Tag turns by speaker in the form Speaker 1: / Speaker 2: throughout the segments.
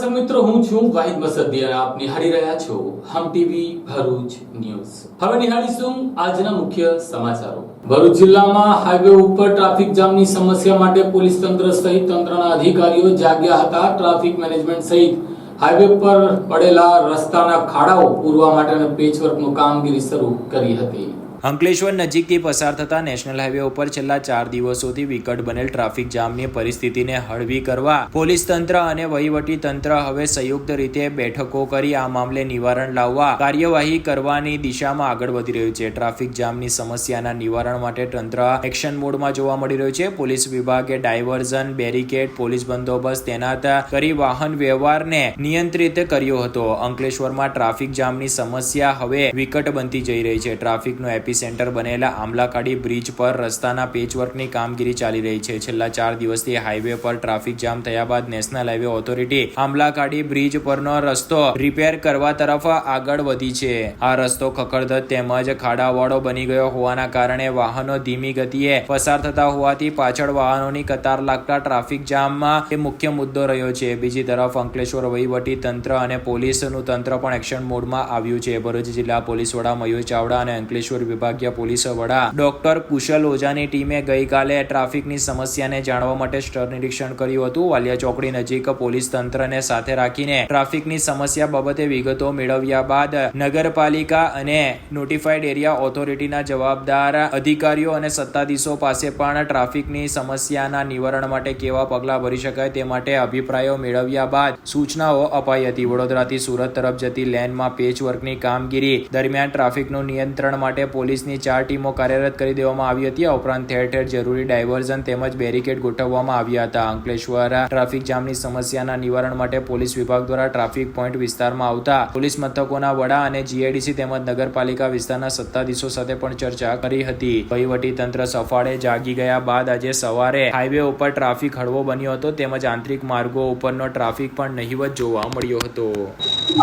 Speaker 1: દર્શક મિત્રો, હું છું વાહિદ મસદી અને આપ નિહાળી રહ્યા છો હમ ટીવી ભરૂચ ન્યૂઝ। હવે નિહાળીશું આજના મુખ્ય સમાચારો। ભરૂચ જિલ્લામાં હાઈવે ઉપર ટ્રાફિક જામની સમસ્યા માટે પોલીસ તંત્ર સહિત તંત્રના અધિકારીઓ જાગ્યા હતા। ટ્રાફિક મેનેજમેન્ટ સહિત હાઈવે પર પડેલા રસ્તાના ખાડાઓ પૂરવા માટે પેચવર્કનું કામગીરી શરૂ કરી હતી।
Speaker 2: અંકલેશ્વર નજીકથી પસાર થતા નેશનલ હાઈવે ઉપર છેલ્લા 4 દિવસોથી વિકટ બનેલ ટ્રાફિક જામની પરિસ્થિતિને હળવી કરવા પોલીસ તંત્ર અને વહીવટી તંત્ર હવે સંયુક્ત રીતે બેઠકો કરી આ મામલે નિવારણ લાવવા કાર્યવાહી કરવાની દિશામાં આગળ વધી રહ્યું છે। ટ્રાફિક જામની સમસ્યાના નિવારણ માટે તંત્ર એક્શન મોડમાં જોવા મળી રહ્યું છે। પોલીસ વિભાગે ડાયવર્ઝન, બેરિકેડ, પોલીસ બંદોબસ્ત તૈનાત કરી વાહન વ્યવહારને નિયંત્રિત કર્યો હતો। અંકલેશ્વરમાં ટ્રાફિક જામની સમસ્યા હવે વિકટ બનતી જઈ રહી છે। ટ્રાફિકનો સેન્ટર બનેલા આમલાખાડી બ્રિજ પર રસ્તાના પેચવર્કની કામગીરી ચાલી રહી છે। છેલ્લા 4 દિવસથી હાઈવે પર ટ્રાફિક જામ થયા બાદ national highway authority Amlakhadi bridge પરનો રસ્તો રિપેર કરવા તરફ આગળ વધી છે। આ રસ્તો ખખડધજ તેમજ ખાડાવાળો બની ગયો હોવાના કારણે વાહનો ધીમી ગતિએ પસાર થતા હોવાથી પાછળ વાહનોની કતાર લાગતા ટ્રાફિક જામમાં એ મુખ્ય મુદ્દો રહ્યો છે। બીજી તરફ અંકલેશ્વર વહીવટી તંત્ર અને પોલીસનું તંત્ર પણ એક્શન મોડમાં આવ્યું છે। ભરૂચ જિલ્લા પોલીસ વડા મયુર ચાવડા અને અંકલેશ્વર વિભાગીય પોલીસ વડા ડોક્ટર કુશલ ઓઝાની ટીમે ગઈકાલે ટ્રાફિકની સમસ્યાને જાણવા માટે સ્થળ નિરીક્ષણ કર્યું હતું। વાલિયા ચોકડી નજીક પોલીસ તંત્રને સાથે રાખીને ટ્રાફિકની સમસ્યા બાબતે વિગતો મેળવ્યા બાદ નગરપાલિકા અને નોટિફાઈડ એરિયા ઓથોરિટીના જવાબદાર અધિકારીઓ અને સત્તાધીશો પાસે પણ ટ્રાફિકની સમસ્યાના નિવારણ માટે કેવા પગલાં ભરી શકાય તે માટે અભિપ્રાયો મેળવ્યા બાદ સૂચનાઓ અપાઈ હતી। વડોદરાથી સુરત તરફ જતી લેનમાં પેચવર્કની કામગીરી દરમિયાન ટ્રાફિકનું નિયંત્રણ માટે પોલીસની 4 ટીમો કાર્યરત કરી દેવામાં આવી હતી। આ ઉપરાંત ઠેર ઠેર જરૂરી ડાયવર્ઝન તેમજ બેરિકેડ ગોઠવવામાં આવ્યા હતા। અંકલેશ્વર ટ્રાફિક જામની સમસ્યાના નિવારણ માટે પોલીસ વિભાગ દ્વારા ટ્રાફિક પોઈન્ટ વિસ્તારમાં આવતા પોલીસ મથકોના વડા અને જીઆઈડીસી તેમજ નગરપાલિકા વિસ્તારના સત્તાધીશો સાથે પણ ચર્ચા કરી હતી। વહીવટી તંત્ર સફાળે જાગી ગયા બાદ આજે સવારે હાઈવે ઉપર ટ્રાફિક હળવો બન્યો હતો તેમજ આંતરિક માર્ગો ઉપરનો ટ્રાફિક પણ નહિવત જોવા મળ્યો હતો।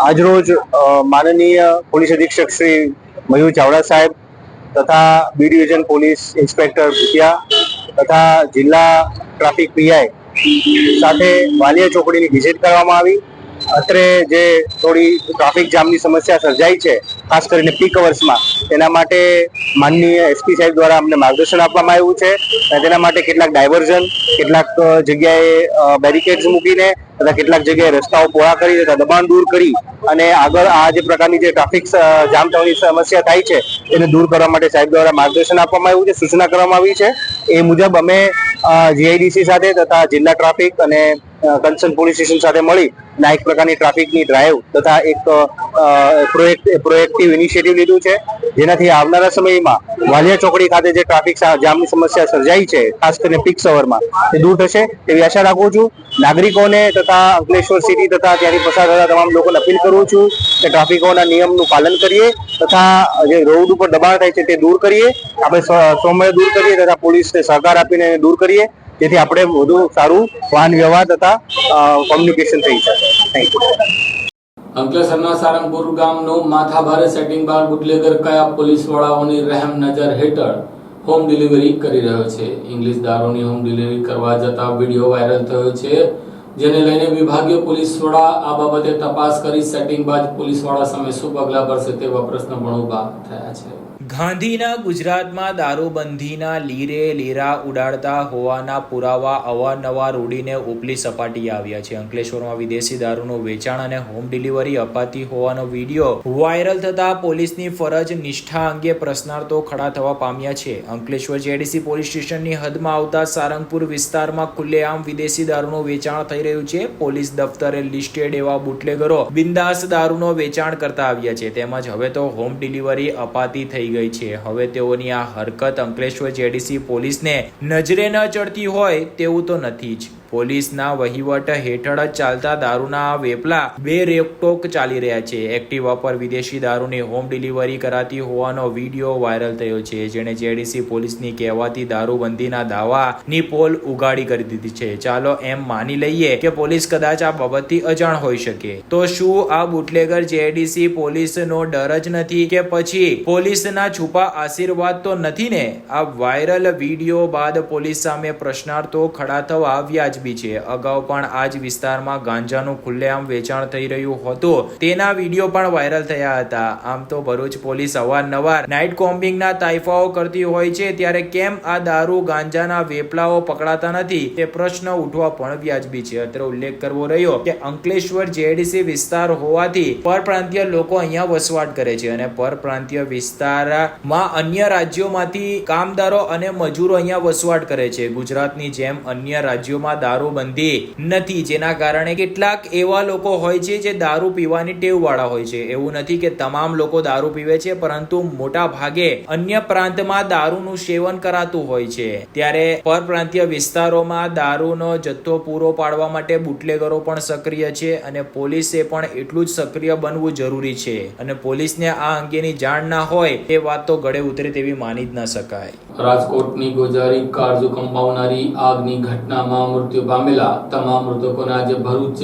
Speaker 3: આજરોજ માનનીય પોલીસ અધિક્ષક શ્રી મયુર ચાવડા સાહેબ તથા બી ડિવિઝન પોલીસ ઇન્સ્પેક્ટર ભૂતિયા તથા જિલ્લા ટ્રાફિક પીઆઈ સાથે વાલિયા ચોકડીની વિઝિટ કરવામાં આવી। અત્રે જે થોડી ટ્રાફિક જામની સમસ્યા સર્જાઈ છે ખાસ કરીને પીક અવર્સમાં તેના માટે માનનીય એસપી સાહેબ દ્વારા અમને માર્ગદર્શન આપવામાં આવ્યું છે અને તેના માટે કેટલાક ડાયવર્ઝન, કેટલાક જગ્યાએ બેરિકેડ્સ મૂકીને તથા કેટલાક જગ્યાએ રસ્તાઓ પહોળા કરી તથા દબાણ દૂર કરી અને આગળ આ જે પ્રકારની જે ટ્રાફિક જામ થવાની સમસ્યા થાય છે તેને દૂર કરવા માટે સાહેબ દ્વારા માર્ગદર્શન આપવામાં આવ્યું છે, સૂચના કરવામાં આવી છે। એ મુજબ અમે જીઆઈડીસી સાથે તથા જિલ્લા ટ્રાફિક અને કન્સર્ન પોલીસ સ્ટેશન સાથે મળી અને એક પ્રકારની ટ્રાફિકની ડ્રાઈવ તથા એક પ્રોએક્ટિવ ઇનિશિયેટિવ લીધું છે, જેનાથી આવનારા સમયમાં વાલિયા ચોકડી ખાતે જે ટ્રાફિક જામની સમસ્યા સર્જાઈ છે ખાસ કરીને પીક અવરમાં તે દૂર થશે તેવી આશા રાખું છું। નાગરિકોને તથા અંકલેશ્વર સિટી તથા ત્યાંથી પસાર થતા તમામ લોકોને અપીલ કરું છું કે ટ્રાફિકોના નિયમનું પાલન કરીએ તથા જે રોડ ઉપર દબાણ થાય છે તે દૂર કરીએ, આપણે સૌમ્ય દૂર કરીએ તથા પોલીસને સહકાર આપીને દૂર કરીએ, જેથી આપણે વધુ સારું વાહન વ્યવહાર તથા કોમ્યુનિકેશન થઈ શકે। Thank you.
Speaker 1: અંકલેશ્વરના સારંગપુર ગામનો માથાભારે સેટિંગ બાર બુટલેગર કયા પોલીસ વડાઓની રહેમ નજર હેઠળ હોમ ડિલિવરી કરી રહ્યો છે। ઇંગ્લિશ દારૂની હોમ ડિલિવરી કરવા જતા વિડીયો વાયરલ થયો છે, જેને લઈને વિભાગીય પોલીસ વડા આ બાબતે તપાસ કરી સેટિંગ બાદ પોલીસ વડા સામે શું પગલાં ભરશે તેવા પ્રશ્ન પણ ઉભા થયા છે।
Speaker 2: ગાંધીના ગુજરાતમાં દારૂબંધીના લીરે લીરા ઉડાડતા હોવાના પુરાવા અવારનવાર ઉડીને ઉપલી સપાટીએ આવ્યા છે। અંકલેશ્વરમાં વિદેશી દારૂનું વેચાણ અને હોમ ડિલિવરી અપાતી હોવાનો વિડીયો વાયરલ થતા પોલીસની ફરજ નિષ્ઠા અંગે પ્રશ્નાર્થો ખડા થવા પામ્યા છે। અંકલેશ્વર જેડીસી પોલીસ સ્ટેશનની હદમાં આવતા સારંગપુર વિસ્તારમાં ખુલ્લેઆમ વિદેશી દારૂનું વેચાણ થઈ રહ્યું છે। પોલીસ દફતરે લિસ્ટેડ એવા બુટલેગરો બિંદાસ દારૂનો વેચાણ કરતા આવ્યા છે, તેમજ હવે તો હોમ ડિલિવરી અપાતી થઈ ગઈ છે। હવે તેઓની આ હરકત અંકલેશ્વર જેડીસી પોલીસને નજરે ન ચડતી હોય તેવું તો નથી જ। પોલીસના વહીવટ હેઠળ જ ચાલતા દારૂના વેપલા બે રેકટોક ચાલી રહ્યા છે। એક્ટિવા પર વિદેશી દારૂની હોમ ડિલિવરી કરાતી હોવાનો વિડીયો વાયરલ થયો છે, જેણે જેડીસી પોલીસની કહેવાતી દારૂબંધીના દાવાની પોલ ઉગાડી કરી દીધી છે। ચાલો એમ માની લઈએ કે પોલીસ કદાચ આ બાબતથી અજાણ હોઈ શકે, તો શું આ બુટલેગર જેડીસી પોલીસનો ડર જ નથી કે પછી પોલીસના ભગવાનના છુપા આશીર્વાદ તો નથી ને? આ વાયરલ વિડીયો બાદ પોલીસ સામે પ્રશ્નાર્થો ખડા થવા વ્યાજબી છે. અગાઉ પણ આ જ વિસ્તારમાં ગાંજાનું ખુલ્લેઆમ વેચાણ થઈ રહ્યું હતું, તેના વિડીયો પણ વાયરલ થયા હતા. આમ તો ભરૂચ પોલીસ અવારનવાર નાઇટ કોમ્બિંગના તાઇફાઓ કરતી હોય છે, ત્યારે કેમ આ દારૂ ગાંજાના વેપલાઓ પકડાતા નથી તે પ્રશ્ન ઉઠવા પણ વ્યાજબી છે. અત્રે ઉલ્લેખ કરવો રહ્યો કે અંકલેશ્વર જેડીસી વિસ્તાર હોવાથી પરપ્રાંતીય લોકો અહીંયા વસવાટ કરે છે અને પરપ્રાંતીય વિસ્તારમાં અન્ય રાજ્યોમાંથી કામદારો અને મજૂરો અહીંયા વસવાટ કરે છે. ગુજરાતની જેમ અન્ય રાજ્યોમાં દારૂબંધી નથી, જેના કારણે કેટલાક એવા લોકો હોય છે જે દારૂ પીવાની ટેવ વાળા હોય છે. એવું નથી કે તમામ લોકો દારૂ પીવે છે, પરંતુ મોટા ભાગે અન્ય પ્રાંતમાં દારૂનું સેવન કરાતું હોય છે. ત્યારે પરપ્રાંતીય વિસ્તારોમાં દારૂનો જથ્થો પૂરો પાડવા માટે બુટલેગરો પણ સક્રિય છે અને પોલીસે પણ એટલું જ સક્રિય બનવું જરૂરી છે. અને પોલીસને આ અંગેની જાણ ના હોય એ વાત તો ગળે ઉતરે તેવી માની જ ન શકાય.
Speaker 1: રાજકોટની ગોજારી કાળજુ કંપાવનારી આગની ઘટનામાં મૃત્યુ પામેલા તમામ મૃતકોને આજે ભરૂચ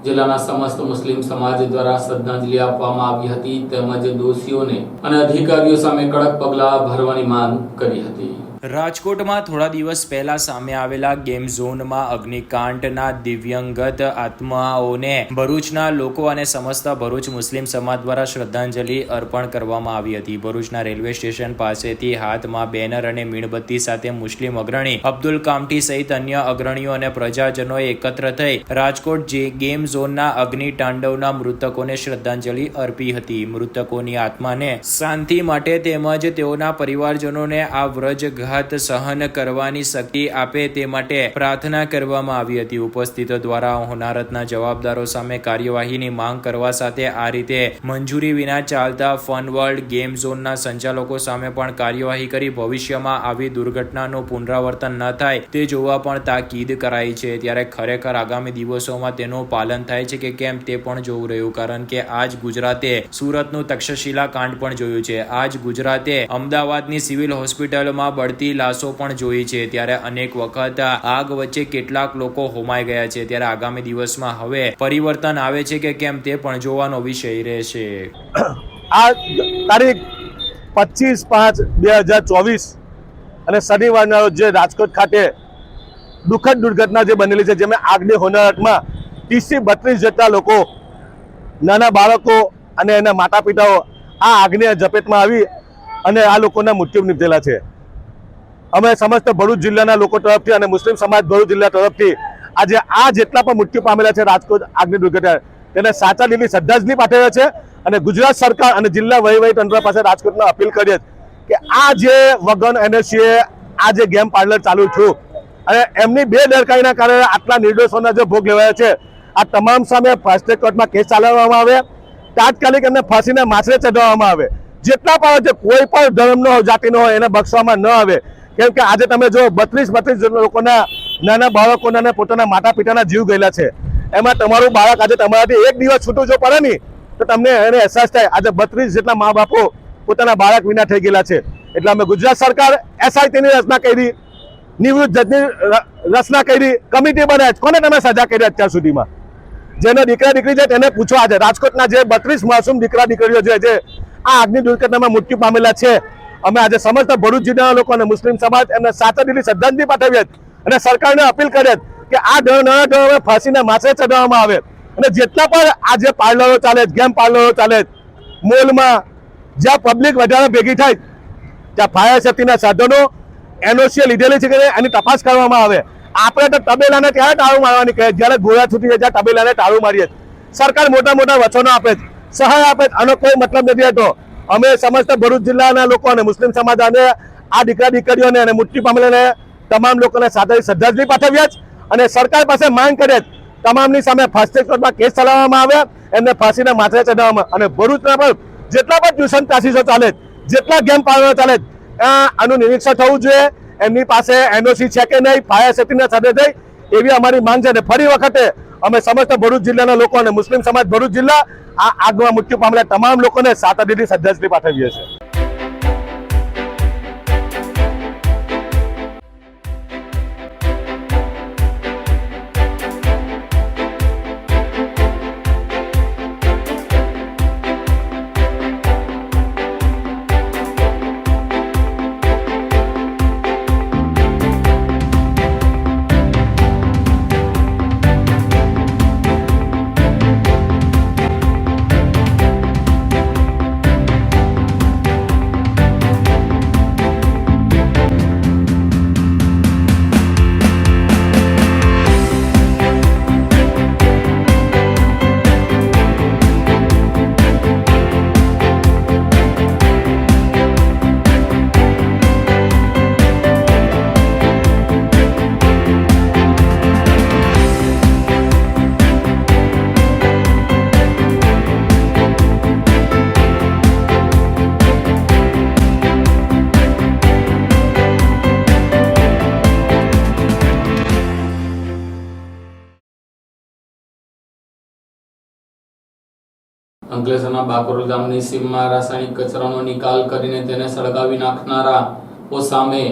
Speaker 1: જિલ્લાના સમસ્ત મુસ્લિમ સમાજ દ્વારા શ્રદ્ધાંજલિ આપવામાં આવી હતી, તેમજ દોષીઓને અને અધિકારીઓ સામે કડક પગલાં ભરવાની માંગ કરી હતી.
Speaker 2: રાજકોટમાં થોડા દિવસ પહેલા સામે આવેલા ગેમ ઝોનમાં અગ્નિકાંડના દિવ્યંગત આત્માઓને ભરૂચના લોકો અને સમસ્ત ભરૂચ મુસ્લિમ સમાજ દ્વારા શ્રદ્ધાંજલિ અર્પણ કરવામાં આવી હતી. ભરૂચના રેલવે સ્ટેશન પાસેથી હાથમાં બેનર અને મીણબત્તી સાથે મુસ્લિમ અગ્રણી અબ્દુલ કામટી સહિત અન્ય અગ્રણીઓ અને પ્રજાજનોએ એકત્ર થઈ રાજકોટ ગેમ ઝોનના અગ્નિ તાંડવના મૃતકોને શ્રદ્ધાંજલિ અર્પી હતી. મૃતકોની આત્માને શાંતિ માટે તેમજ તેઓના પરિવારજનોને આ વ્રજ સહન કરવાની શક્તિ આપે તે માટે પ્રાર્થના કરવામાં આવી હતી. ઉપસ્થિતો દ્વારા હોનારતના જવાબદારો સામે કાર્યવાહીની માંગ કરવા સાથે આ રીતે મંજૂરી વિના ચાલતા ફન વર્લ્ડ ગેમ ઝોનના સંચાલકો સામે પણ કાર્યવાહી કરી ભવિષ્યમાં આવી દુર્ઘટનાનું પુનરાવર્તન ન થાય તે જોવા પણ તાકીદ કરાઈ છે. ત્યારે ખરેખર આગામી દિવસોમાં તેનું પાલન થાય છે કે કેમ તે પણ જોવું રહ્યું, કારણ કે આજ ગુજરાતે સુરતનું તક્ષશિલા કાંડ પણ જોયું છે. આજ ગુજરાતે અમદાવાદની સિવિલ હોસ્પિટલમાં બળતી લાશો પણ જોઈ છે. ત્યારે અનેક વખત આગ વચ્ચે કેટલાક લોકો હોમાઈ ગયા છે. ત્યારે આગામી દિવસમાં હવે પરિવર્તન આવે છે કે કેમ તે પણ જોવાનો વિષય રહેશે.
Speaker 4: આ તારીખ 25/5/2024 અને શનિવારના રોજ જે રાજકોટ ખાતે દુઃખદ દુર્ઘટના જે બનેલી છે, જેમાં આગની હોનારતમાં 30-32 જેટલા લોકો, નાના બાળકો અને એના માતા પિતાઓ આ આગની ઝપેટમાં આવી અને આ લોકોના મૃત્યુ નીપજેલા છે. અમે સમસ્ત ભરૂચ જિલ્લાના લોકો તરફથી અને મુસ્લિમ સમાજ ભરૂચ જિલ્લા તરફથી આજે આ જેટલા પણ મૃત્યુ પામેલા છે રાજકોટ આગની દુર્ઘટના, તેને સાચા દિલની શ્રદ્ધાંજલિ પાઠવે છે અને ગુજરાત સરકાર અને જિલ્લા વહીવટીતંત્ર પાસે રાજકોટમાં અપીલ કરીએ કે આ જે વગન એનએસસીએ આ જે ગેમ પાર્લર ચાલુ થયું અને એમની બેદરકારીના કારણે આટલા નિર્દોષોના જે ભોગ લેવાયા છે, આ તમામ સામે ફાસ્ટ ટ્રેક કોર્ટમાં કેસ ચલાવવામાં આવે, તાત્કાલિક એમને ફાંસીના માછરે ચઢાવવામાં આવે. જેટલા પણ છે કોઈ પણ ધર્મનો જાતિનો હોય એને બક્ષવામાં ન આવે. કેમ કે આજે તમે જો 32 લોકોના નાના બાળકોના અને પોતાના માતા પિતાના જીવ ગયેલા છે, એમાં તમારું બાળક આજે તમારાથી એક દિવસ છૂટું જો પડે નહીં તો તમને એને અહેસાસ થાય. આજે 32 જેટલા મા બાપો પોતાના બાળક વિના થઈ ગયેલા છે. એટલે અમે ગુજરાત સરકાર એસઆઈટીની રચના કરી, નિવૃત્ત જજની રચના કરી, કમિટી બનાવી. કોને તમે સજા કરી અત્યાર સુધીમાં? જેનો દીકરા દીકરી છે તેને પૂછો. આજે રાજકોટના જે 32 માસૂમ દીકરા દીકરીઓ છે જે આ આગની દુર્ઘટનામાં મૃત્યુ પામેલા છે, અમે આજે સમસ્ત ભરૂચ જિલ્લાના લોકો અને મુસ્લિમ સમાજ એમને સાચા દિલની શ્રદ્ધાંજલિ પાઠવીએ અને સરકારને અપીલ કરીએ કે આ નાના ધોરણે ફાંસીના માથે ચડાવવામાં આવે અને જેટલા પણ આ જે પાર્લરો ચાલે, ગેમ પાર્લરો ચાલે, મોલમાં જ્યાં પબ્લિક વધારે ભેગી થાય ત્યાં ફાયર સેફ્ટીના સાધનો એનઓસી લીધેલી છે કે એની તપાસ કરવામાં આવે. આપણે તો તબેલાને ત્યારે તાળું મારવાની કહે, જ્યારે ગોળા છૂટી જાય ત્યાં તબેલાને તાળું મારીએ. સરકાર મોટા મોટા વચનો આપે, સહાય આપે, આનો કોઈ મતલબ નથી હતો. અમે સમસ્ત ભરૂચ જિલ્લાના લોકો અને મુસ્લિમ સમાજ અને આ દીકરા દીકરીઓને અને મૃત્યુ પામેલાને તમામ લોકોને સાથે શ્રદ્ધાંજલિ પાઠવ્યા છે અને સરકાર પાસે માંગ કરીએ તમામની સામે ફાસ્ટ ટ્રેક કોર્ટમાં કેસ ચલાવવામાં આવે, એમને ફાંસીના માથે ચડાવવામાં અને ભરૂચના પણ જેટલા પણ ટ્યુશન ક્લાસીસો ચાલે, જેટલા ગેમ પાર્લરો ચાલે, આનું નિરીક્ષણ થવું જોઈએ. એમની પાસે એનઓસી છે કે નહીં, ફાયર સેફ્ટીના સાથે થઈ એવી અમારી માંગ છે. અને ફરી વખતે અમે સમસ્ત ભરૂચ જિલ્લાના લોકો અને મુસ્લિમ સમાજ ભરૂચ જિલ્લા આ આગમાં મૃત્યુ પામેલા તમામ લોકોને સાચા દિલથી શ્રદ્ધાંજલિ પાઠવીએ છીએ.
Speaker 1: અંકલેશ્વરના બાકરોલ ગામની સીમમાં રાસાયણિક કચરાનો નિકાલ કરીને તેને સળગાવી નાખનારાઓ સામે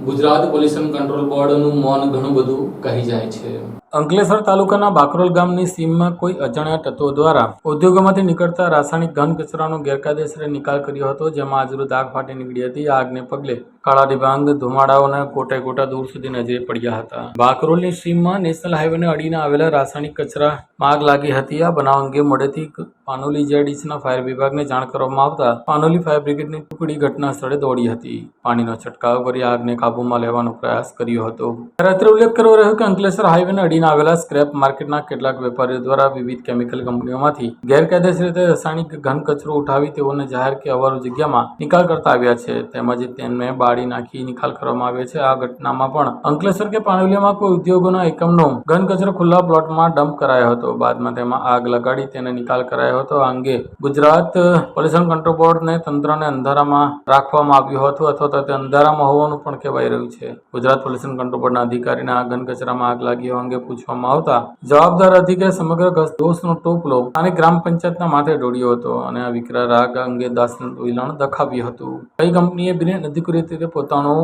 Speaker 1: ગુજરાત પોલ્યુશન કંટ્રોલ બોર્ડનું મૌન ઘણું બધું કહી જાય છે. અંકલેશ્વર તાલુકાના બાકરોલ ગામની સીમમાં કોઈ અજાણ્યા તત્વો દ્વારા ઉદ્યોગોમાંથી નીકળતા રાસાયણિક ઘન કચરાનો ગેરકાયદેસર નિકાલ કર્યો હતો, જેમાં આજરોજ આગ ફાટી નીકળી હતી. આગને પગલે કાળા ડિબાંગ ધુમાડાઓને કોટે કોટા દૂર સુધી નજરે પડ્યા હતા. બાકરોલની સીમમાં નેશનલ હાઈવેને અડીને આવેલા રાસાયણિક કચરામાં આગ લાગી હતી. આ બનાવ અંગે મોડેથી પાનોલી જેડીસીના ફાયર વિભાગને જાણ કરવામાં આવતા પાનોલી ફાયર બ્રિગેડની ટુકડી ઘટના સ્થળે દોડી હતી. પાણીનો છંટકાવ કરી આગને કાબૂમાં લેવાનો પ્રયાસ કર્યો હતો. રાત્રે ઉલ્લેખ કરવો રહ્યો કે અંકલેશ્વર હાઈવેને અડીને આવેલા સ્ક્રેપ માર્કેટના કેટલાક વેપારીઓ દ્વારા વિવિધ કેમિકલ કંપનીઓમાંથી ગેરકાયદેસર રીતે રાસાયણિક ઘન કચરો ઉઠાવી તેઓને જાહેર કે અવારો જગ્યામાં નિકાલ કરતા આવ્યા છે, તેમજ તેમને બાળી નાખી નિકાલ કરવામાં આવ્યો છે. આ ઘટનામાં પણ અંકલેશ્વર કે પાનોલીમાં કોઈ ઉદ્યોગોના એકમનો ઘન કચરો ખુલ્લા પ્લોટમાં ડમ્પ કરાયો હતો. બાદમાં તેમાં આગ લગાડી તેને નિકાલ કરાયો હતો. આ અંગે ગુજરાત પોલ્યુશન કંટ્રોલ બોર્ડને તંત્રને અંધારામાં રાખવામાં આવ્યું હતું અથવા તો તે અંધારામાં હોવાનું પણ કહેવાય રહ્યું છે. ગુજરાત પોલ્યુશન કંટ્રોલ બોર્ડના અધિકારીને આ ઘન કચરામાં આગ લાગી અંગે પૂછવામાં આવતા જવાબદાર અધિકારી સમગ્ર દોષનો ટોપલો અને ગ્રામ પંચાયતના માથે ઢોળ્યો હતો અને આ વિકરાળ આગ અંગે દાસનું વિલણ દખાવ્યું હતું. કઈ કંપનીએ બિનઅધિકૃત રીતે પોતાનો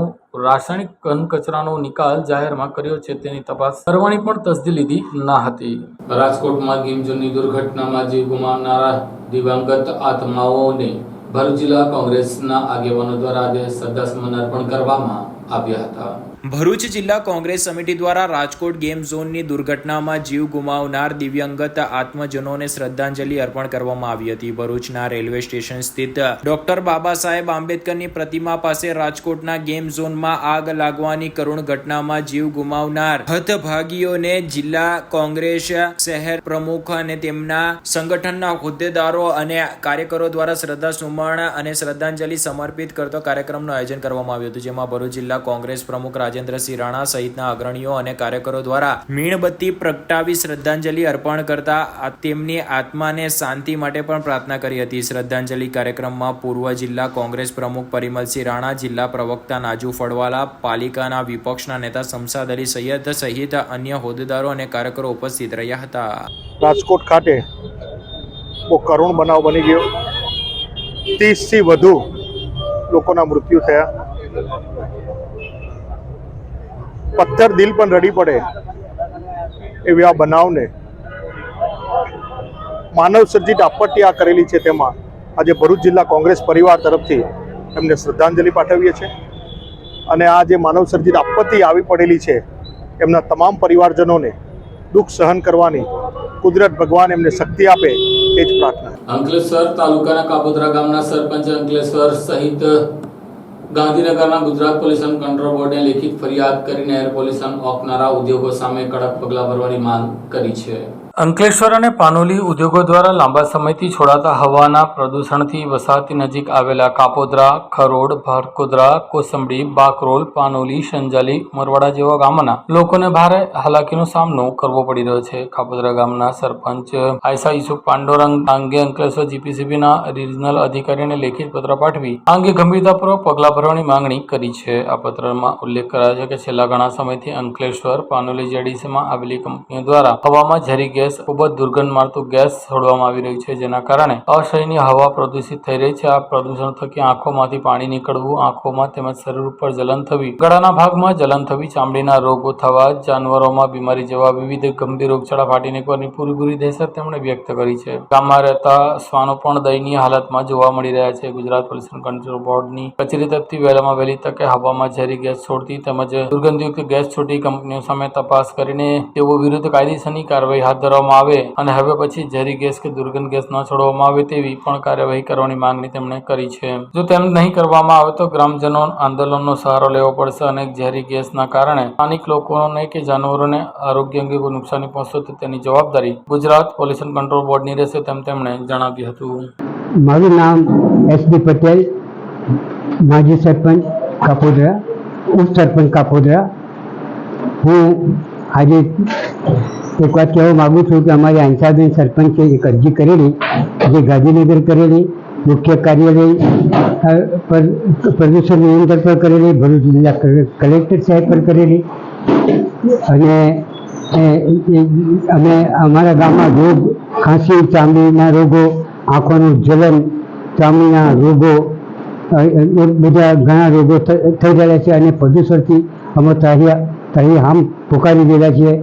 Speaker 1: રાસાયણિક ઘન કચરાનો નિકાલ જાહેરમાં કર્યો છે તેની તપાસ કરવાની પણ તસદી લીધી ન હતી. રાજકોટમાં ગેમ ઝોનની દુર્ઘટનામાં જીવ ગુમાવનારા દિવંગત આત્માઓને ભરૂચ જિલ્લા કોંગ્રેસના આગેવાનો દ્વારા આજે શ્રદ્ધાસુમન અર્પણ કરવામાં આવ્યા હતા.
Speaker 2: ભરૂચ જિલ્લા કોંગ્રેસ સમિતિ દ્વારા રાજકોટ ગેમ ઝોનની દુર્ઘટનામાં જીવ ગુમાવનાર દિવ્યાંગત આત્મજનોને શ્રદ્ધાંજલિ અર્પણ કરવામાં આવી હતી. ભરૂચના રેલવે સ્ટેશન સ્થિત ડોક્ટર બાબા સાહેબ આંબેડકરની પ્રતિમા પાસે રાજકોટના ગેમ ઝોનમાં આગ લાગવાની કરુણ ઘટનામાં જીવ ગુમાવનાર હતભાગીઓને જિલ્લા કોંગ્રેસ શહેર પ્રમુખ અને તેમના સંગઠનના હોદ્દેદારો અને કાર્યકરો દ્વારા શ્રદ્ધાસુમન અને શ્રદ્ધાંજલિ સમર્પિત કરતો કાર્યક્રમનું આયોજન કરવામાં આવ્યું હતું, જેમાં ભરૂચ જિલ્લા કોંગ્રેસ પ્રમુખ રાજેન્દ્રસિંહ રાણા સહિતના અગ્રણીઓ અને કાર્યકરો દ્વારા મીણબત્તી પ્રગટાવી શ્રદ્ધાંજલિ અર્પણ કરતા તેમની આત્માને શાંતિ માટે પણ પ્રાર્થના કરી હતી. શ્રદ્ધાંજલિ કાર્યક્રમમાં પૂર્વ જિલ્લા કોંગ્રેસ પ્રમુખ પરિમલસિંહ રાણા, જિલ્લા પ્રવક્તા નાજુ ફળવાલા, પાલિકાના વિપક્ષના નેતા શમશાદ અલી સૈયદ સહિત અન્ય હોદ્દેદારો અને કાર્યકરો ઉપસ્થિત રહ્યા હતા.
Speaker 4: રાજકોટ ખાતે બહુ કરુણ બનાવ બની ગયો. 30થી વધુ લોકોના મૃત્યુ થયા. પથ્થર દિલ પણ રડી પડે એવી આ બનાવને માનવ સર્જિત આપત્તિ આ કરેલી છે, તેમાં આજે ભરૂચ જિલ્લા કોંગ્રેસ પરિવાર તરફથી એમને શ્રદ્ધાંજલિ પાઠવીએ છીએ અને આ જે માનવ સર્જિત આપત્તિ આવી પડેલી છે એમના તમામ પરિવારજનોને દુઃખ સહન કરવાની કુદરત ભગવાન એમને શક્તિ આપે એ જ પ્રાર્થના.
Speaker 1: અંકલેશ્વર તાલુકાના કાપોદ્રા ગામના સરપંચ અંકલેશ્વર સહિત ગાંધીનગરના ગુજરાત પોલ્યુશન કંટ્રોલ બોર્ડને લેખિત ફરિયાદ કરીને એર પોલ્યુશન ઓકનારા ઉદ્યોગો સામે કડક પગલાં ભરવાની માંગ કરી છે. અંકલેશ્વર અને પાનોલી ઉદ્યોગો દ્વારા લાંબા સમયથી છોડાતા હવાના પ્રદૂષણથી વસાહતી નજીક આવેલા કાપોદ્રા, ખરોડ, ભારકોદરા, કોસંબડી, બાકરોલ, પાનોલી, સંજાલી, મોરવાડા જેવા ગામોના લોકોને ભારે હાલાકીનો સામનો કરવો પડી રહ્યો છે. કાપોદ્રા ગામના સરપંચ આયશા યુસુફ પાંડોરંગ અંગે અંકલેશ્વર જીપીસીબીના રિજનલ અધિકારીને લેખિત પત્ર પાઠવી આ અંગે ગંભીરતાપૂર્વક પગલાં ભરવાની માંગણી કરી છે. આ પત્રમાં ઉલ્લેખ કરાયો છે કે છેલ્લા ઘણા સમયથી અંકલેશ્વર, પાનોલી જેડીસીમાં આવેલી કંપનીઓ દ્વારા હવામાં ઝેરી ગેસ ખૂબ જ દુર્ગંધ મારતું ગેસ છોડવામાં આવી રહ્યું છે, જેના કારણે અસહ્યની હવા પ્રદૂષિત થઈ રહી છે. આ પ્રદૂષણ થકી આંખોમાંથી પાણી નીકળવું, આંખોમાં તેમજ શરીર ઉપર જલન થવી, ગળાના ભાગમાં જલન થવી, ચામડીના રોગો થવા, જાનવરોમાં બીમારી જેવા વિવિધ ગંભીર રોગચાળા ફાટી નીકળવાની પૂરેપૂરી દહેશત તેમણે વ્યક્ત કરી છે. ગામમાં રહેતા શ્વાનો પણ દયનીય હાલતમાં જોવા મળી રહ્યા છે. ગુજરાત પોલ્યુશન કંટ્રોલ બોર્ડની કચેરી તરફથી વહેલામાં વહેલી તકે હવામાં ઝેરી ગેસ છોડતી તેમજ દુર્ગંધયુક્ત ગેસ છોડતી કંપનીઓ સામે તપાસ કરીને તેઓ વિરુદ્ધ કાયદેસરની કાર્યવાહી હાથ ધરવામાં આવે અને હવે પછી ઝેરી ગેસ કે દુર્ગંધ ગેસ ન છોડવામાં આવે તેવી પણ કાર્યવાહી કરવાની માંગણી તેમણે કરી છે. જો તેમ નહીં કરવામાં આવે તો ગ્રામજનો આંદોલનનો સહારો લેવો પડશે અને ઝેરી ગેસના કારણે સ્થાનિક લોકોને કે જાનવરોને આરોગ્ય અંગે કોઈ નુકસાની પહોંચશે તો તેની જવાબદારી ગુજરાત પોલ્યુશન કંટ્રોલ બોર્ડની રહેશે તેમ તેમણે જણાવ્યું હતું.
Speaker 5: મારું નામ એસડી પટેલ, માજી સરપંચ કાપોદ્રા, ઉપસરપંચ કાપોદ્રા. હું આજે એક વાત કહેવા માગું છું કે અમારી આંસાબેન સરપંચે એક અરજી કરેલી, જે ગાંધીનગર કરેલી, મુખ્ય કાર્યાલય પર પ્રદૂષણ નિયંત્રણ પર કરેલી, ભરૂચ જિલ્લા કલેક્ટર સાહેબ પર કરેલી અને અમે અમારા ગામમાં રોગ, ખાંસી, ચામડીના રોગો, આંખોનું જલન, ચામડીના રોગો, એ બધા ઘણા રોગો થઈ રહેલા છે અને પ્રદૂષણથી અમે તહી હામ પુકારી દેલા છીએ.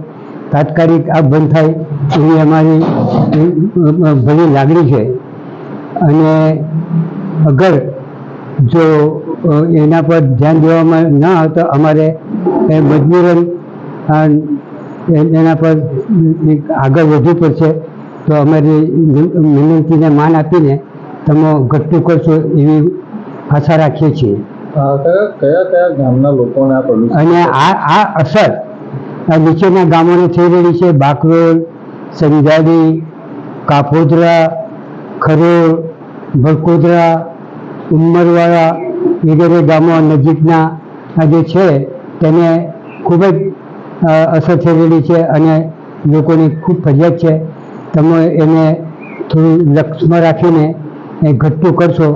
Speaker 5: તાત્કાલિક આ બંધ થાય એવી અમારી ભલી લાગણી છે. અને અગર જો એના પર ધ્યાન દેવામાં ન આવે તો અમારે મજબૂરન એના પર આગળ વધવું પડશે. તો અમારી વિનંતીને માન આપીને તમે ઘટતું કરશો એવી આશા રાખીએ છીએ.
Speaker 6: કયા ગામના લોકોને આ પ્રદૂષણ
Speaker 5: અને આ અસર આ નીચેના ગામોને થઈ રહેલી છે. બાકરોલ, સંજાડી, કાપોદરા, ખરોડ, ભરકોદરા, ઉમરવાડા વગેરે ગામો નજીકના આ જે છે તેને ખૂબ જ અસર થઈ રહેલી છે અને લોકોની ખૂબ ફરિયાદ છે. તમે એને થોડું લક્ષમાં રાખીને એ ઘટતું કરશો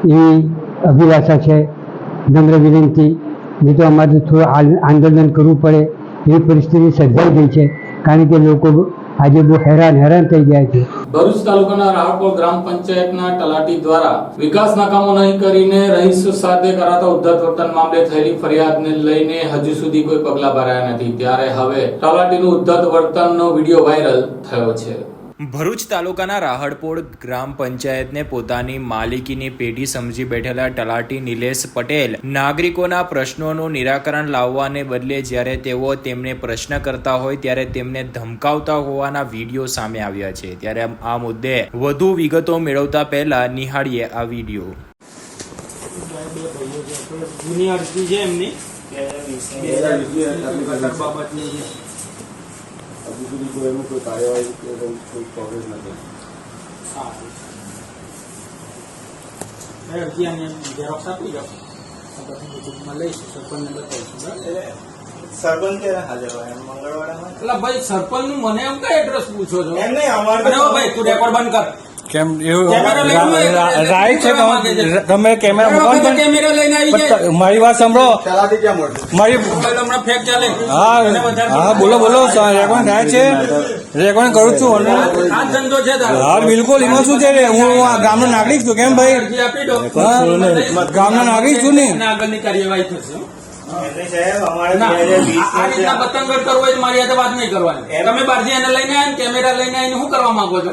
Speaker 5: એવી અભિલાષા છે. નમ્ર વિનંતી. નહીં તો અમારે થોડું આંદોલન કરવું પડે એવી પરિસ્થિતિ સર્જાઈ ગઈ છે, કારણ કે લોકો આજે બહુ હેરાન થઈ ગયા છે.
Speaker 1: ભરૂચ તાલુકાના રાહડપોળ ગ્રામ પંચાયતના તલાટી દ્વારા વિકાસના કામો નહીં કરીને રહીશો સાથે કરાતા ઉદ્ધત વર્તન મામલે થયેલી ફરિયાદને લઈને હજુ સુધી કોઈ પગલાં ભરાયા નથી. ત્યારે હવે તલાટીનું ઉદ્ધત વર્તનનો વિડીયો વાયરલ થયો છે.
Speaker 2: ભરૂચ તાલુકાના રાહડપોળ ગ્રામ પંચાયતને પોતાની માલિકીની પેઢી સમજી બેઠેલા તલાટી નિલેશ પટેલ નાગરિકોના પ્રશ્નોનું નિરાકરણ લાવવાને બદલે જ્યારે તેઓ તેમને પ્રશ્ન કરતા હોય ત્યારે તેમને ધમકાવતા હોવાના વિડીયો સામે આવ્યા છે. ત્યારે આ મુદ્દે વધુ વિગતો મેળવતા પહેલા નિહાળીએ આ વિડીયો.
Speaker 7: જૂની અરજી છે એમની બાબતની
Speaker 6: હજુ સુધી કોઈ એનું કોઈ કાર્યવાહી કે કોઈ પ્રોગ્રેસ નથી.
Speaker 7: અરજી અને ઝેરોક્સ આપી દો, લઈશું સરપંચને બતાવીશું.
Speaker 8: સરપંચ ક્યારે હાજર હોય? મંગળવાડામાં.
Speaker 7: એટલે ભાઈ સરપંચ નું મને એમ કઈ એડ્રેસ પૂછો છો?
Speaker 8: એમ નહીં, અમારે
Speaker 7: ભાઈ તું રેકોર્ડ બંધ કર.
Speaker 8: કેમ એવું
Speaker 7: રાઈટ છે
Speaker 8: તમે કેમેરા
Speaker 7: લઈને આવી જાય.
Speaker 8: મારી વાત સાંભળો. મારી
Speaker 7: હમણાં ફેક ચાલે.
Speaker 8: હા બોલો રેકોર્ડિંગ થાય છે, રેકોર્ડિંગ કરું છું.
Speaker 7: આ ધંધો છે તારો.
Speaker 8: હા બિલકુલ. એમાં શું છે, હું ગામનો નાગરિક છું. કેમ ભાઈ?
Speaker 7: અરજી આપી દો.
Speaker 8: ગામનો નાગરિક છું ને.
Speaker 7: આગળની કાર્યવાહી થશે.
Speaker 8: સાહેબ અમારે
Speaker 7: આ રીતના પતંગડ કરવો હોય મારી સાથે વાત નહીં કરવાની. તમે બહારથી એને લઈને આવીને કેમેરા લઈને આવીને શું કરવા માંગો છો?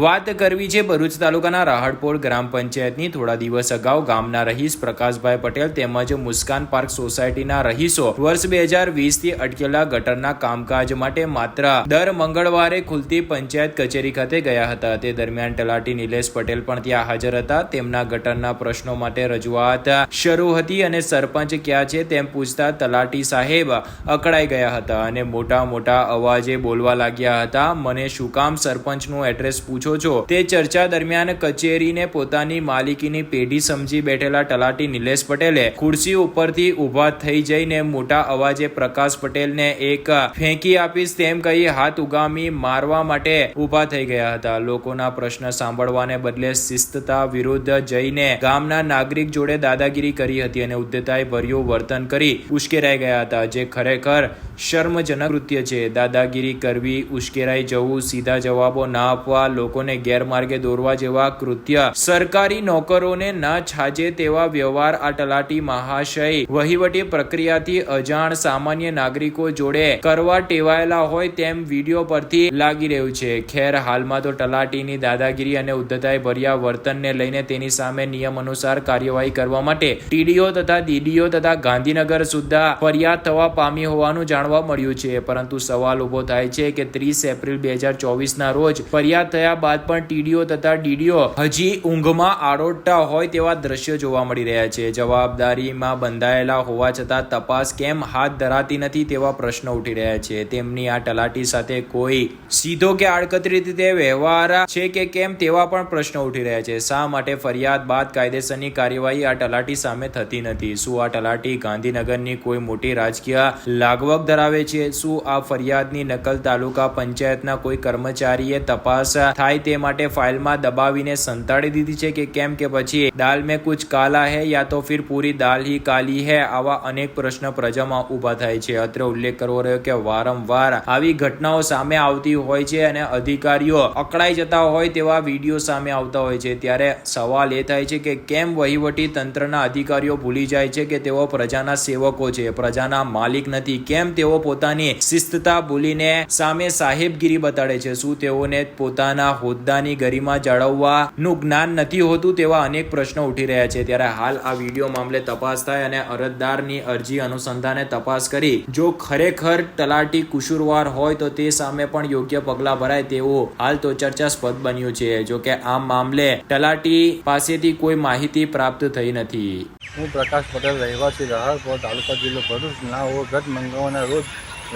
Speaker 2: વાત કરવી છે ભરૂચ તાલુકાના રાહડપોળ ગ્રામ પંચાયતની. થોડા દિવસ અગાઉ ગામના રહીશ પ્રકાશભાઈ પટેલ તેમજ મુસ્કાન પાર્ક સોસાયટીના રહીશો વર્ષ 2020 થી અટકેલા ગટરના કામકાજ માટે માત્ર દર મંગળવારે ખુલતી પંચાયત કચેરી ખાતે ગયા હતા. તે દરમિયાન તલાટી નિલેશ પટેલ પણ ત્યાં હાજર હતા. તેમના ગટરના પ્રશ્નો માટે રજૂઆત શરૂ હતી અને સરપંચ ક્યાં છે તેમ પૂછતા તલાટી સાહેબ અકળાઈ ગયા હતા અને મોટા અવાજે બોલવા લાગ્યા હતા. મને શું કામ સરપંચનું એડ્રેસ પૂછો છો? તે ચર્ચા દરમિયાન કચેરીને પોતાની માલિકીની પેઢી સમજી બેઠેલા તલાટી નિલેશ પટેલે ખુરશી ઉપરથી ઊભા થઈ જઈને મોટા અવાજે પ્રકાશ પટેલને એક ફેંકી આપીશ તેમ કહી હાથ ઉગામી મારવા માટે ઊભા થઈ ગયા હતા. લોકોના પ્રશ્ન સાંભળવાને બદલે શિસ્તતા વિરુદ્ધ જઈને ગામના નાગરિક જોડે દાદાગીરી કરી હતી અને ઉદ્ધતાઈ ભર્યું વર્તન કરી ઉશ્કેરાઈ ગયા હતા, જે ખરેખર શર્મજનક કૃત્ય છે. દાદાગીરી કરવી, ઉશ્કેરાઈ જવું, સીધા જવાબો ના આપવા, લોકોને ગેરમાર્ગે દોરવા જેવા કૃત્ય સરકારી નોકરોને ન છાજે તેવા વ્યવહાર આ તલાટી મહાશય વહીવટી પ્રક્રિયાથી અજાણ સામાન્ય નાગરિકો જોડે કરવા ટેવાયેલા હોય તેમ વિડીયો પરથી લાગી રહ્યું છે. ખેર હાલમાં તો તલાટીની દાદાગીરી અને ઉદ્ધતાઈ ભર્યા વર્તનને લઈને તેની સામે નિયમ અનુસાર કાર્યવાહી કરવા માટે ટીડીઓ તથા ડીડીઓ તથા ગાંધીનગર સુધા ફરિયાદ થવા પામી હોવાનું જાણવા મળ્યું છે. પરંતુ સવાલ ઉભો થાય છે કે 30 એપ્રિલ 2024 ના રોજ ફરિયાદ થયા બાદ પણ ટીડીઓ તથા ડીડીઓ હજી ઊંઘમાં આરોટતા હોય તેવા દ્રશ્યો જોવા મળી રહ્યા છે. જવાબદારીમાં બંધાયેલા હોવા છતાં તપાસ કેમ હાથ ધરાતી નથી તેવા પ્રશ્નો ઉઠી રહ્યા છે. તેમની આ તલાટી સાથે કોઈ સીધો કે આડકતરી રીતે વ્યવહાર છે કે કેમ તેવા પણ પ્રશ્નો ઉઠી રહ્યા છે. શા માટે ફરિયાદ બાદ કાયદેસરની કાર્યવાહી આ તલાટી સામે થતી નથી? શું આ તલાટી ગાંધીનગરની કોઈ મોટી રાજકીય લાગવગ ધરાવે છે? શું આ ફરિયાદની નકલ તાલુકા પંચાયતના કોઈ કર્મચારીએ તપાસ થાય તે માટે ફાઇલમાં દબાવીને સંતાડી દીધી છે કે કેમ, કે પછી દાલ મેં કુછ કાલા है या तो फिर पूरी दाल ही काली है? આવા અનેક પ્રશ્ન પ્રજામાં ઊભા થાય છે. અત્રે ઉલ્લેખ કરવો રહ્યો કે વારંવાર આવી ઘટનાઓ સામે આવતી હોય છે અને અધિકારીઓ અકળાઈ જતા હોય તેવા વિડીયો સામે આવતા હોય છે. ત્યારે સવાલ એ થાય છે કે કેમ વહીવટી તંત્રના અધિકારીઓ ભૂલી જાય છે કે તેઓ પ્રજાના સેવકો છે, પ્રજાના માલિક નથી? કેમ તેઓ પોતાની શિસ્તતા ભૂલીને સામે સાહેબગીરી બતાડે છે? શું તેઓને પોતાના હોદ્દાની ગરિમા જાળવવાનું જ્ઞાન નથી હોતું? તેવા અનેક પ્રશ્નો ઉઠી રહ્યા છે. ત્યારે હાલ આ વિડીયો મામલે તપાસ થાય અને અરજદારની અરજી અનુસંધાને તપાસ કરી જો ખરેખર તલાટી કસૂરવાર હોય તો તે સામે પણ યોગ્ય પગલાં ભરાય તેવું હાલ તો ચર્ચાસ્પદ બન્યું છે. જો કે આ મામલે તલાટી પાસેથી કોઈ માહિતી પ્રાપ્ત થઈ નથી.
Speaker 9: હું પ્રકાશ પટેલ, રહેવાસી રહારપોર, તાલુકા જિલ્લો ભરૂચ. ના ગત મંગળવારના રોજ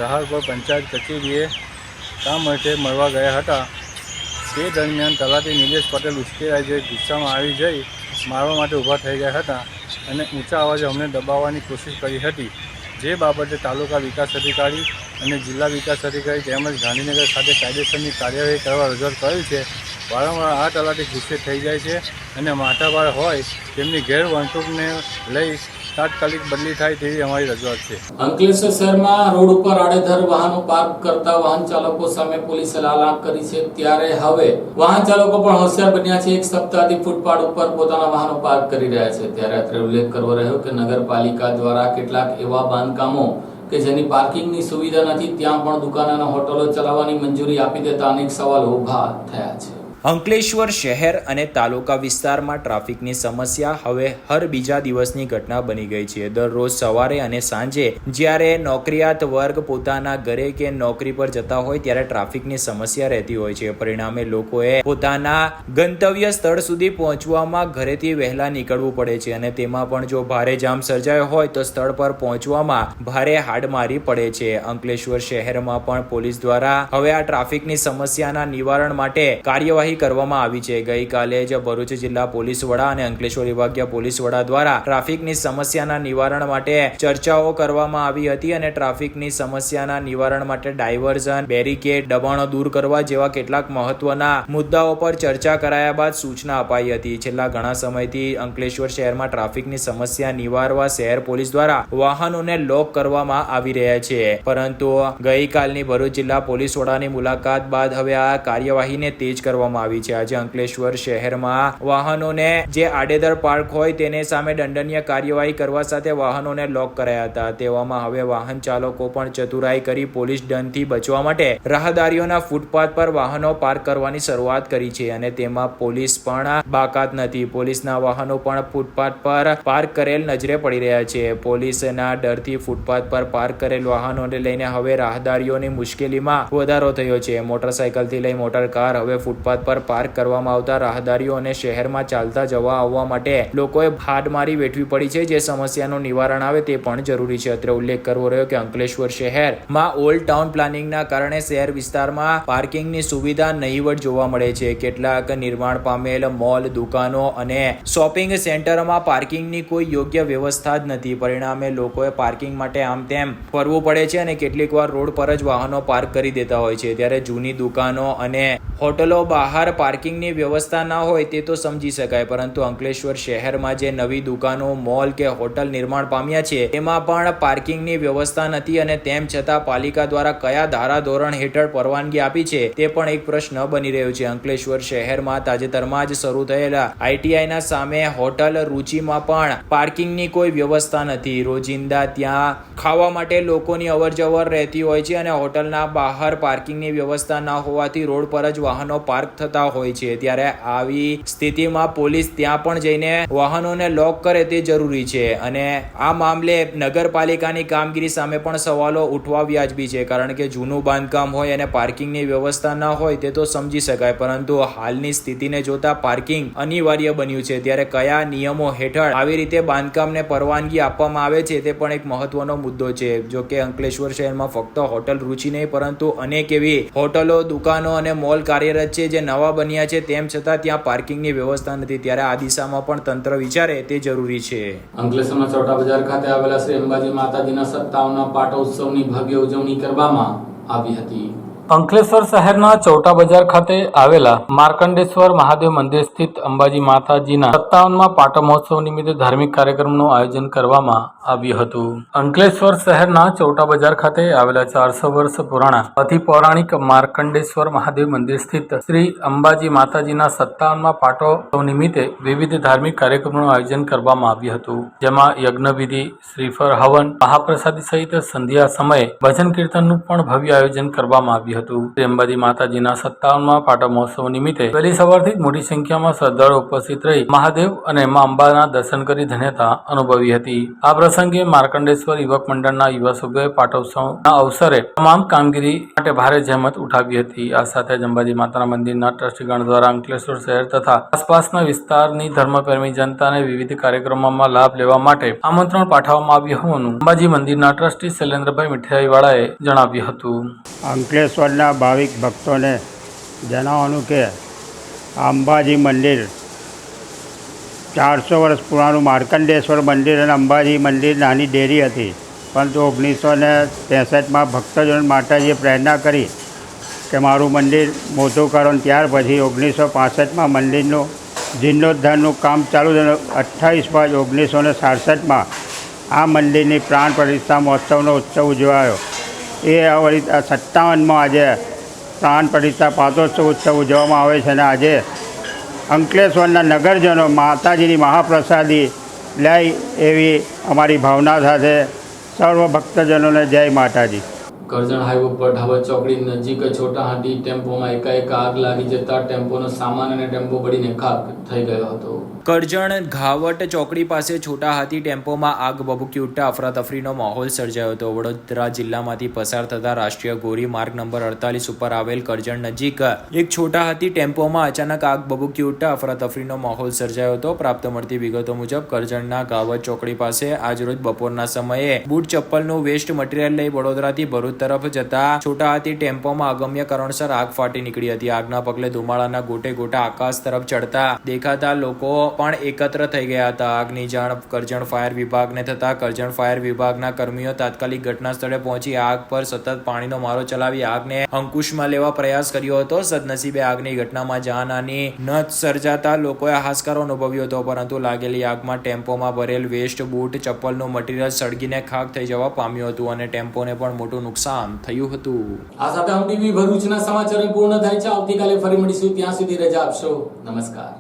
Speaker 9: રહારપોર પંચાયત કચેરીએ કામ માટે મળવા ગયા હતા. તે દરમિયાન તલાટી નિલેશ પટેલ ઉશ્કેરાઈ જઈ ગુસ્સામાં આવી જઈ મારવા માટે ઊભા થઈ ગયા હતા અને ઊંચા અવાજે અમને દબાવવાની કોશિશ કરી હતી. જે બાબતે તાલુકા વિકાસ અધિકારી અને જિલ્લા વિકાસ અધિકારી તેમજ ગાંધીનગર ખાતે કાયદેસરની કાર્યવાહી કરવા રજૂઆત કરેલ છે. વારંવાર આ તલાટી ગુસ્સે થઈ જાય છે અને માથાભાર હોય તેમની ગેરવર્તણૂકને લઈ તાત્કાલિક બદલી થાય તેવી અમારી રજૂઆત છે.
Speaker 1: અંકલેશ્વર શહેરમાં રોડ ઉપર આડેધડ વાહનો પાર્ક કરતા વાહન ચાલકો સામે પોલીસે લાલાક કરી છે. ત્યારે હવે વાહન ચાલકો પણ હોશિયાર બન્યા છે. એક સપ્તાહથી ફૂટપાથ ઉપર પોતાના વાહનો પાર્ક કરી રહ્યા છે. ત્યારે અત્રે ઉલ્લેખ કરવો રહ્યો કે નગરપાલિકા દ્વારા કેટલાક એવા બાંધકામો કે જેની પાર્કિંગની સુવિધા નથી ત્યાં પણ દુકાન અને હોટલો ચલાવવાની મંજૂરી આપી દેતા અનેક સવાલો ઊભા થયા છે.
Speaker 2: અંકલેશ્વર શહેર અને તાલુકા વિસ્તારમાં ટ્રાફિકની સમસ્યા હવે હર બીજા દિવસની ઘટના બની ગઈ છે. દરરોજ સવારે અને સાંજે જ્યારે નોકરિયાત વર્ગ પોતાના ઘરે કે નોકરી પર જતા હોય ત્યારે ટ્રાફિકની સમસ્યા રહેતી હોય છે. પરિણામે લોકોએ પોતાના ગંતવ્ય સ્થળ સુધી પહોંચવામાં ઘરેથી વહેલા નીકળવું પડે છે અને તેમાં પણ જો ભારે જામ સર્જાયો હોય તો સ્થળ પર પહોંચવામાં ભારે હાડમારી પડે છે. અંકલેશ્વર શહેરમાં પણ પોલીસ દ્વારા હવે આ ટ્રાફિકની સમસ્યાના નિવારણ માટે કાર્યવાહી કરવામાં આવી છે. ગઈકાલે જ ભરૂચ જિલ્લા પોલીસ વડા અને અંકલેશ્વર વિભાગીય પોલીસ વડા દ્વારા ટ્રાફિકની સમસ્યાના નિવારણ માટે ચર્ચાઓ કરવામાં આવી હતી અને ટ્રાફિકની સમસ્યાના નિવારણ માટે ડાયવર્ઝન, બેરિકેડ, દબાણો દૂર કરવા જેવા કેટલાક મહત્વના મુદ્દાઓ પર ચર્ચા કરાયા બાદ સૂચના અપાઈ હતી. છેલ્લા ઘણા સમયથી અંકલેશ્વર શહેરમાં ટ્રાફિકની સમસ્યા નિવારવા શહેર પોલીસ દ્વારા વાહનોને લોક કરવામાં આવી રહ્યા છે. પરંતુ ગઈકાલની ભરૂચ જિલ્લા પોલીસ વડાની મુલાકાત બાદ હવે આ કાર્યવાહીને તેજ કરવામાં આવી છે. આજે અંકલેશ્વર શહેરમાં વાહનોને જે આડેધડ પાર્ક હોય તેને સામે દંડનીય કાર્યવાહી કરવા સાથે વાહનોને લોક કરાયા હતા. તેવામાં હવે વાહન ચાલકો પણ ચતુરાઈ કરી પોલીસ દંડથી બચવા માટે રાહદારીઓના ફૂટપાથ પર વાહનો પાર્ક કરવાની શરૂઆત કરી છે અને તેમાં પોલીસ પણ બાકાત નથી. પોલીસના વાહનો પણ ફૂટપાથ પર પાર્ક કરેલ નજરે પડી રહ્યા છે. પોલીસના ડરથી ફૂટપાથ પર પાર્ક કરેલ વાહનોને લઈને હવે રાહદારીઓની મુશ્કેલીમાં વધારો થયો છે. મોટરસાયકલથી લઈ મોટર કાર હવે ફૂટપાથ પર પાર્ક કરવામાં આવતા રાહદારીઓ અને શહેરમાં ચાલતા જવા આવવા માટે લોકોએ હાડમારી વેઠવી પડી છે. જે સમસ્યાનું નિવારણ આવે તે પણ જરૂરી છે. અત્રે ઉલ્લેખ કરવો રહ્યો કે અંકલેશ્વર શહેરમાં ઓલ્ડ ટાઉન પ્લાનિંગના કારણે શહેર વિસ્તારમાં પાર્કિંગની સુવિધા નહીવટ જોવા મળે છે. કેટલાક નિર્માણ પામેલ મોલ, દુકાનો અને શોપિંગ સેન્ટરમાં પાર્કિંગની કોઈ યોગ્ય વ્યવસ્થા જ નથી. પરિણામે લોકોએ પાર્કિંગ માટે આમ તેમ ફરવું પડે છે અને કેટલીક વાર રોડ પર જ વાહનો પાર્ક કરી દેતા હોય છે. ત્યારે જૂની દુકાનો અને હોટલો બહાર પાર્કિંગની વ્યવસ્થા ના હોય તે તો સમજી શકાય, પરંતુ અંકલેશ્વર શહેરમાં જે નવી દુકાનો, મોલ કે હોટલ નિર્માણ પામ્યા છે તેમાં પણ પાર્કિંગની વ્યવસ્થા નથી અને તેમ છતાં પાલિકા દ્વારા કયા ધારાધોરણ હેઠળ પરવાનગી આપી છે તે પણ એક પ્રશ્ન બની રહ્યો છે. અંકલેશ્વર શહેરમાં તાજેતરમાં જ શરૂ થયેલા ITIના સામે હોટલ રુચિમાં પણ પાર્કિંગની કોઈ વ્યવસ્થા નથી. રોજિંદા ત્યાં ખાવા માટે લોકોની અવરજવર રહેતી હોય છે અને હોટલના બહાર પાર્કિંગની વ્યવસ્થા ના હોવાથી રોડ પર જ વાહનો પાર્ક થતા હોય છે. ત્યારે આવી સ્થિતિમાં પોલીસ ત્યાં પણ જઈને વાહનોને લોક કરે તે જરૂરી છે અને આ મામલે નગરપાલિકાની કામગીરી સામે પણ સવાલો ઉઠવા વ્યાજબી છે. કારણ કે જૂનું બાંધકામ હોય અને પાર્કિંગની વ્યવસ્થા ના હોય તે તો સમજી શકાય, પરંતુ હાલની સ્થિતિને જોતા પાર્કિંગ અનિવાર્ય બન્યું છે. ત્યારે કયા નિયમો હેઠળ આવી રીતે બાંધકામને પરવાનગી આપવામાં આવે છે તે પણ એક મહત્વનો મુદ્દો છે. જો કે અંકલેશ્વર શહેરમાં ફક્ત હોટલ રુચિ નહીં પરંતુ અનેક એવી હોટલો, દુકાનો અને મોલ કાર્ય કાર્યરત છે જે નવા બન્યા છે, તેમ છતાં ત્યાં પાર્કિંગની વ્યવસ્થા નથી, ત્યારે આ દિશામાં પણ તંત્ર વિચારે તે જરૂરી છે.
Speaker 1: અંકલેશ્વરના ચોટા બજાર ખાતે આવેલા શ્રી અંબાજી માતાજીના 57મા પાટોત્સવની ભવ્ય ઉજવણી કરવામાં આવી હતી. અંકલેશ્વર શહેરના ચોટા બજાર ખાતે આવેલા માર્કંડેશ્વર મહાદેવ મંદિર સ્થિત અંબાજી માતાજીના 57મા પાટો મહોત્સવ નિમિત્તે ધાર્મિક કાર્યક્રમનું આયોજન કરવામાં આવ્યું હતું. અંકલેશ્વર શહેરના ચોટા બજાર ખાતે આવેલા 400 વર્ષ પુરાણા અતિ પૌરાણિક માર્કંડેશ્વર મહાદેવ મંદિર સ્થિત શ્રી અંબાજી માતાજીના 57મા પાટોત્સવ નિમિત્તે વિવિધ ધાર્મિક કાર્યક્રમોનું આયોજન કરવામાં આવ્યું હતું, જેમાં યજ્ઞવિધિ, શ્રીફળ હવન, મહાપ્રસાદી સહિત સંધ્યા સમયે ભજન કીર્તનનું પણ ભવ્ય આયોજન કરવામાં આવ્યું હતું. શ્રી અંબાજી માતાજીના 57મા પાટો મહોત્સવ નિમિત્તે વહેલી સવારથી મોટી સંખ્યામાં શ્રદ્ધાળુઓ ઉપસ્થિત રહી મહાદેવ અને મા અંબાના દર્શન કરી ધન્યતા અનુભવી હતી. આ પ્રસંગે માર્કંડેશ્વર યુવક મંડળના યુવા સભ્યોએ પાટોત્સવના અવસરે તમામ કામગીરી માટે ભારે જહેમત ઉઠાવી હતી. આ સાથે જ અંબાજી માતાના મંદિરના ટ્રસ્ટીગણ દ્વારા અંકલેશ્વર શહેર તથા આસપાસના વિસ્તારની ધર્મપ્રેમી જનતાને વિવિધ કાર્યક્રમોમાં લાભ લેવા માટે આમંત્રણ પાઠવવામાં આવ્યું હોવાનું અંબાજી મંદિરના ટ્રસ્ટી શૈલેન્દ્રભાઈ મીઠાઈવાળાએ જણાવ્યું હતું.
Speaker 10: અંકલેશ્વરના ભાવિક ભક્તોને જણાવવાનું કે અંબાજી મંદિર 400 વર્ષ પુરાણું માર્કંડેશ્વર મંદિર અને અંબાજી મંદિર નાની ડેરી હતી, પરંતુ 1963માં ભક્તજનો માતાજીએ પ્રેરણા કરી કે મારું મંદિર મોટું કરો, ત્યાર પછી 1965માં મંદિરનું જીર્ણોદ્ધારનું કામ ચાલુ થયું. 28/5/1967માં આ મંદિરની પ્રાણ પ્રતિષ્ઠા મહોત્સવનો ઉત્સવ ઉજવાયો. એ વળી 57માં આજે પ્રાણ પ્રતિષ્ઠા પાટોત્સવ ઉત્સવ ઉજવવામાં આવે છે. અને આજે અંકલેશ્વરના નગરજનો માતાજીની મહાપ્રસાદી લે એવી અમારી ભાવના સાથે સર્વ ભક્તજનોને જય માતાજી.
Speaker 1: કરજણ હાઈવે પર ઢાબા ચોકડી નજીક છોટા હાથી ટેમ્પોમાં એકાએક આગ લાગી જતા ટેમ્પોનો સામાન અને ટેમ્પો બળીને ખાક થઈ ગયો હતો.
Speaker 2: કરજણ ઘાવટ ચોકડી પાસે છોટા હાથી ટેમ્પોમાં આગ ભભૂકી ઉઠતા અફરાતફરીનો માહોલ સર્જાયો હતો. વડોદરા જિલ્લામાંથી પસાર થતા રાષ્ટ્રીય ગોરી માર્ગ નંબર 48 ઉપર આવેલ કરજણ નજીક એક છોટા હાથી ટેમ્પોમાં અચાનક આગ ભભૂકી ઉઠતા અફરાતફરીનો માહોલ સર્જાયો હતો. પ્રાપ્ત મળતી વિગતો મુજબ કરજણના ઘાવટ ચોકડી પાસે આજરોજ બપોરના સમયે બૂટ ચપ્પલનું વેસ્ટ મટીરિયલ લઈ વડોદરાથી ભરૂચ તરફ જતા છોટા હાથી ટેમ્પોમાં અગમ્ય કારણસર આગ ફાટી નીકળી હતી. આગના પગલે ધુમાડાના ગોટે ગોટા આકાશ તરફ ચડતા દેખાતા લોકો પણ એકત્ર થઈ ગયા હતા. આગની જાણ કરજણ ફાયર વિભાગને થતા કરજણ ફાયર વિભાગના કર્મીઓ તાત્કાલિક ઘટના સ્થળે પહોંચી આગ પર સતત પાણીનો મારો ચલાવી આગને અંકુશમાં લેવા પ્રયાસ કર્યો હતો. સદનસીબે આગની ઘટનામાં જાનહાની ન સર્જાતા લોકોએ હાશકારો અનુભવ્યો હતો, પરંતુ લાગેલી આગમાં ટેમ્પોમાં ભરેલ વેસ્ટ બૂટ ચપ્પલનું મટીરિયલ સળગીને ખાક થઈ જવા પામ્યું હતું અને ટેમ્પોને પણ મોટું નુકસાન થયું હતું.
Speaker 1: આ સાથે ટીવી ભરૂચના સમાચારો પૂર્ણ થાય છે. આવતીકાલે ફરી મળીશું, ત્યાં સુધી રજા આપશો. નમસ્કાર.